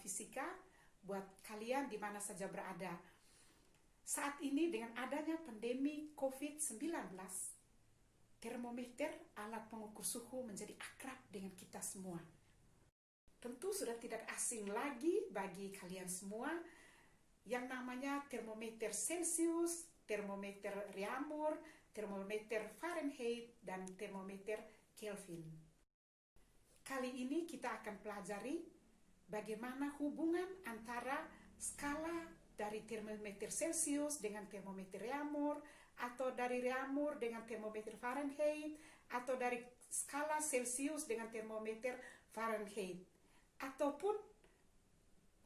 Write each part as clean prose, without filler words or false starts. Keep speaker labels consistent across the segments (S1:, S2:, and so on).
S1: fisika buat kalian di mana saja berada. Saat ini dengan adanya pandemi COVID-19, termometer, alat pengukur suhu menjadi akrab dengan kita semua. Tentu sudah tidak asing lagi bagi kalian semua yang namanya termometer Celsius, termometer Reaumur, termometer Fahrenheit, dan termometer Kelvin. Kali ini kita akan pelajari bagaimana hubungan antara skala dari termometer Celsius dengan termometer Reaumur, atau dari Reaumur dengan termometer Fahrenheit, atau dari skala Celsius dengan termometer Fahrenheit, ataupun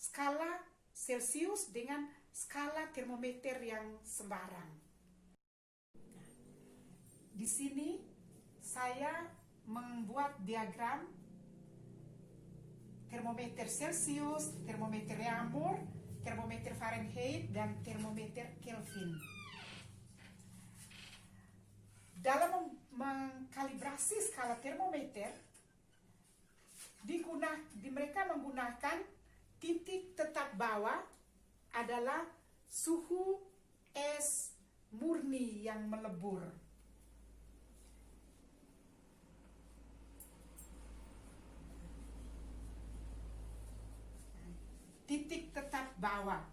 S1: skala Celsius dengan skala termometer yang sembarang. Di sini saya membuat diagram termometer Celsius, termometer Reaumur, termometer Fahrenheit, dan termometer Kelvin. Dalam mengkalibrasi skala termometer, mereka menggunakan titik tetap bawah adalah suhu es murni yang melebur. Titik tetap bawah.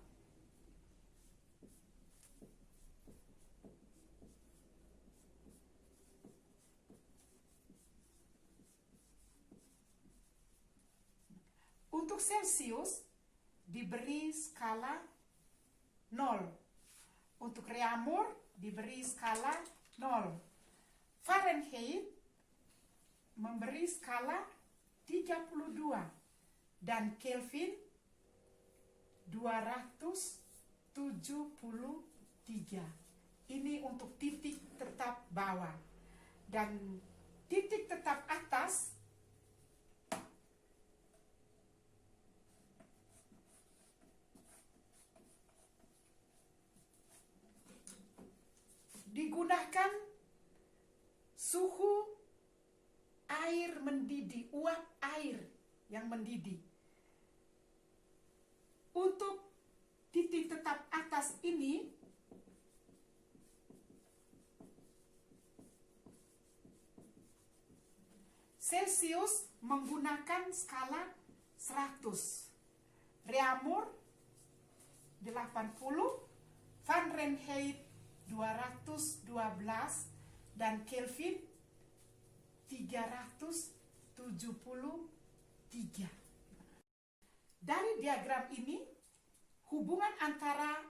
S1: Untuk Celsius diberi skala 0. Untuk Reaumur diberi skala 0. Fahrenheit memberi skala 32 dan Kelvin 273. Ini untuk titik tetap bawah. Dan titik tetap atas digunakan suhu air mendidih, uap air yang mendidih. Untuk titik tetap atas ini Celsius menggunakan skala 100, Reaumur 80, Fahrenheit 212, dan Kelvin 373. Dari diagram ini, hubungan antara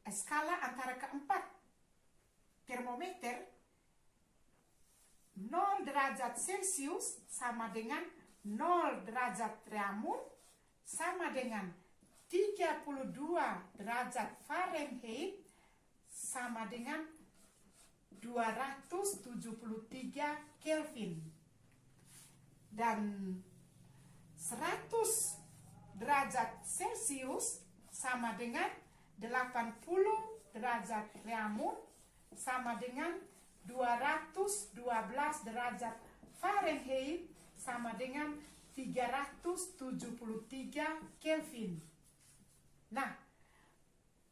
S1: skala antara keempat termometer 0 derajat Celsius sama dengan 0 derajat Reaumur sama dengan 32 derajat Fahrenheit sama dengan 273 Kelvin, dan 100 derajat Celsius sama dengan 80 derajat Reaumur sama dengan 212 derajat Fahrenheit sama dengan 373 Kelvin. Nah,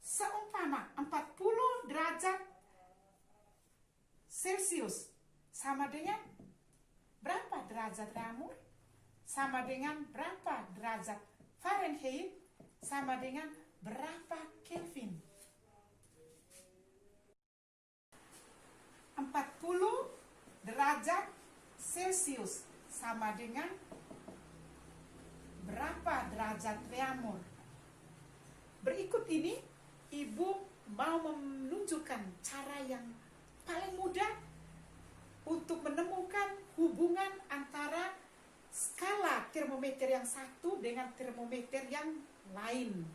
S1: seumpama 40 derajat Celsius sama dengan berapa derajat Reaumur? Sama dengan berapa derajat Fahrenheit? Sama dengan berapa Kelvin? 40 derajat Celsius sama dengan berapa derajat Reaumur? Berikut ini Ibu mau menunjukkan cara yang paling mudah untuk menemukan hubungan antara skala termometer yang satu dengan termometer yang lain.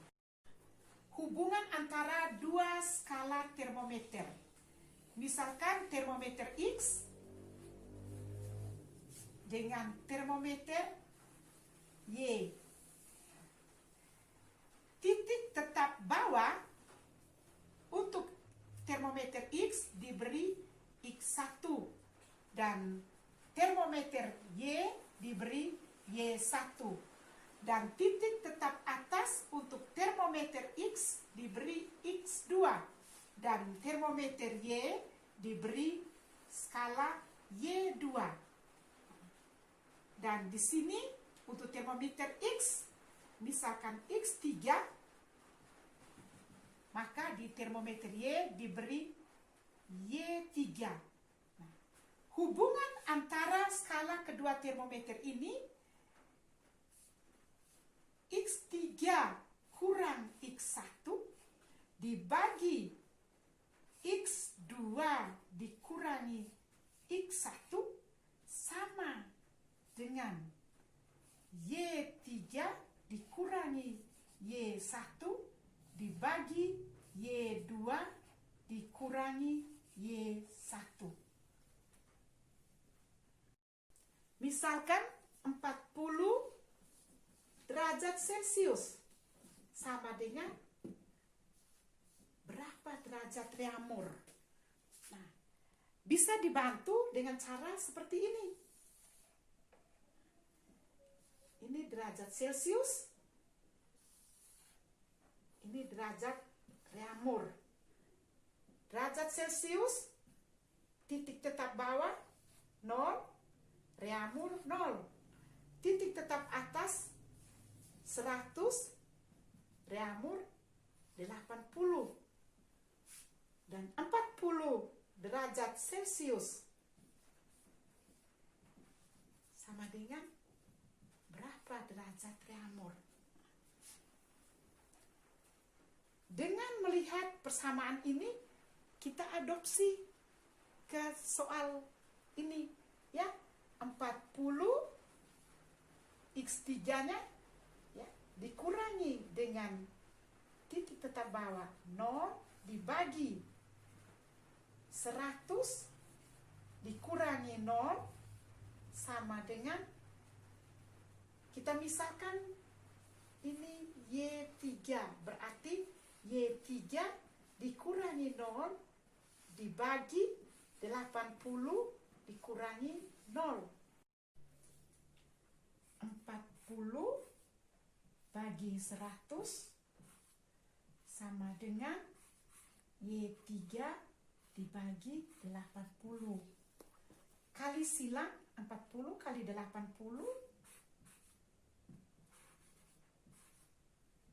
S1: Hubungan antara dua skala termometer. Misalkan termometer X dengan termometer Y. Titik tetap bawah untuk termometer X diberi X1 dan termometer Y diberi Y1. Dan titik tetap atas untuk termometer X diberi X2. Dan termometer Y diberi skala Y2. Dan di sini untuk termometer X, misalkan X3, maka di termometer Y diberi Y3. Nah, hubungan antara skala kedua termometer ini, X3 kurang X1 dibagi X2 dikurangi X1 sama dengan Y3 dikurangi Y1 dibagi Y2 dikurangi Y1. Misalkan 40 derajat Celcius sama dengan berapa derajat reaumur. Nah, bisa dibantu dengan cara seperti ini. Ini derajat Celcius, ini derajat reaumur. Derajat Celcius, titik tetap bawah 0, reaumur 0. Titik tetap atas 100, reaumur 80. Dan 40 derajat Celcius sama dengan berapa derajat reaumur. Dengan melihat persamaan ini, kita adopsi ke soal ini, ya. 40 X3-nya ya, dikurangi dengan titik tetap bawah 0 dibagi 100 dikurangi 0 sama dengan, kita misalkan ini Y3, berarti Y3 dikurangi 0 dibagi 80 dikurangi 0. 40 bagi 100 sama dengan Y3 dibagi 80. Kali silang 40 kali 80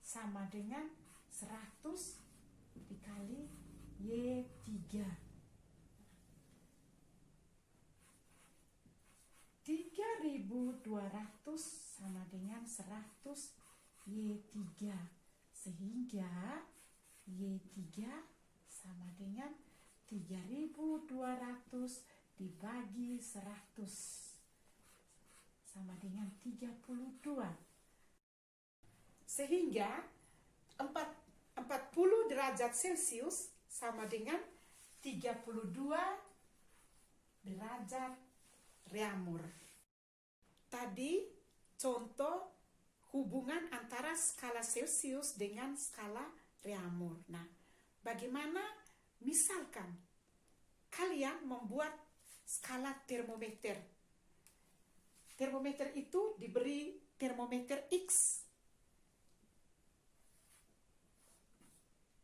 S1: sama dengan 100 dikali Y3. 3200 sama dengan 100 Y3. Sehingga Y3 sama dengan 3200 dibagi 100 sama dengan 32. Sehingga 40 derajat Celcius sama dengan 32 derajat reaumur. Tadi contoh hubungan antara skala Celcius dengan skala reaumur. Nah, bagaimana misalkan kalian membuat skala termometer. Termometer itu diberi termometer X,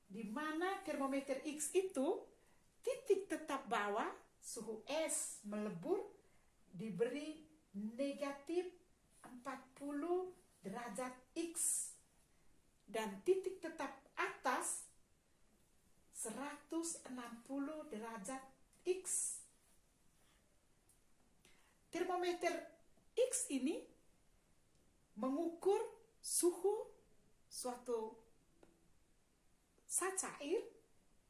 S1: di mana termometer X itu titik tetap bawah suhu es melebur diberi negatif 40 derajat X dan titik tetap atas 160 derajat X. Termometer X ini mengukur suhu suatu zat cair,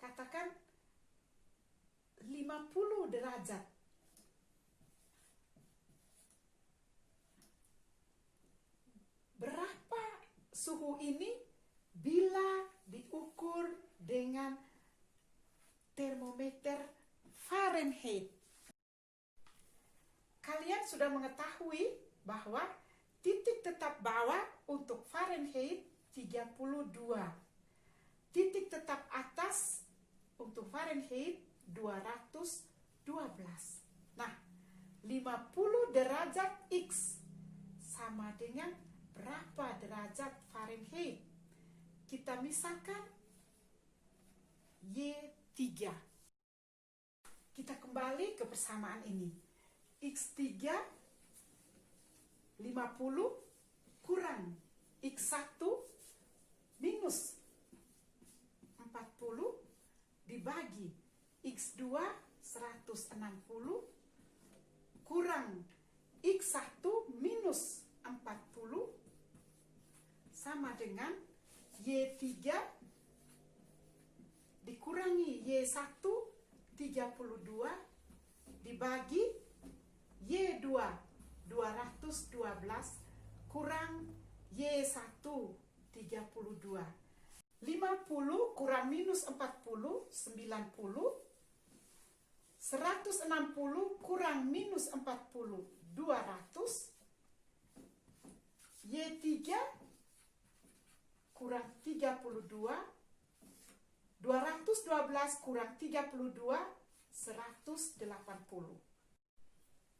S1: katakan 50 derajat. Berapa suhu ini bila diukur dengan termometer Fahrenheit? Kalian sudah mengetahui bahwa titik tetap bawah untuk Fahrenheit 32. Titik tetap atas untuk Fahrenheit 212. Nah, 50 derajat X sama dengan berapa derajat Fahrenheit? Kita misalkan Y3. Kita kembali ke persamaan ini. X3 50 kurang X1 minus 40 dibagi X2 160 kurang X1 minus 40 sama dengan Y3 dikurangi Y1 32 dibagi Y2 212 kurang Y1 32. 50 kurang minus 40 90. 160 kurang minus 40 200. Y3 kurang 32. 212 kurang 32 180.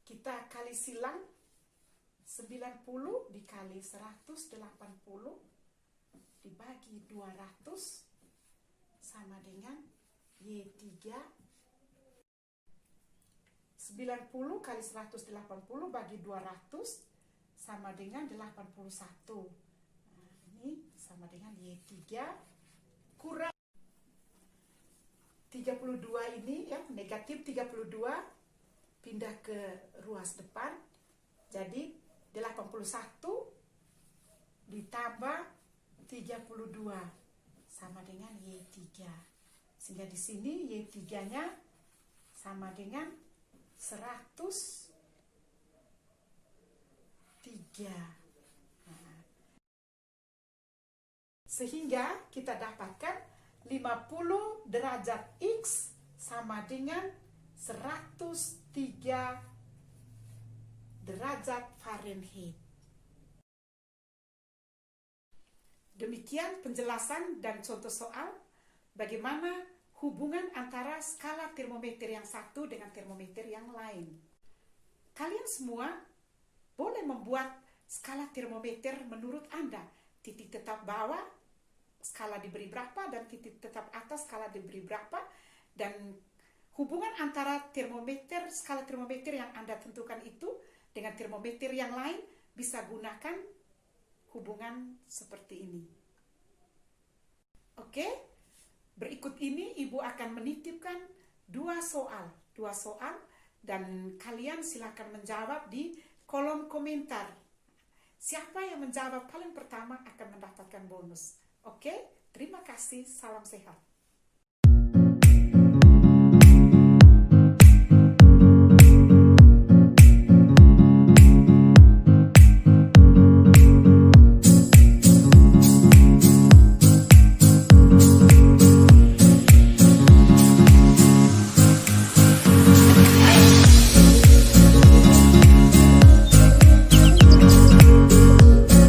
S1: Kita kali silang 90 dikali 180 dibagi 200 sama dengan Y3. 90 kali 180 bagi 200 sama dengan 81. Nah, ini sama dengan Y3 kurang 32 ini ya, negatif 32 pindah ke ruas depan. Jadi 81 ditambah 32 sama dengan Y3. Sehingga di sini Y3-nya sama dengan 103. Nah, sehingga kita dapatkan 50 derajat X sama dengan 103 derajat Fahrenheit. Demikian penjelasan dan contoh soal bagaimana hubungan antara skala termometer yang satu dengan termometer yang lain. Kalian semua boleh membuat skala termometer menurut Anda. Titik tetap bawah, skala diberi berapa, dan titik tetap atas, skala diberi berapa. Dan hubungan antara termometer, skala termometer yang Anda tentukan itu dengan termometer yang lain bisa gunakan hubungan seperti ini. Oke, berikut ini Ibu akan menitipkan dua soal dan kalian silakan menjawab di kolom komentar. Siapa yang menjawab paling pertama akan mendapatkan bonus. Oke, terima kasih, salam sehat.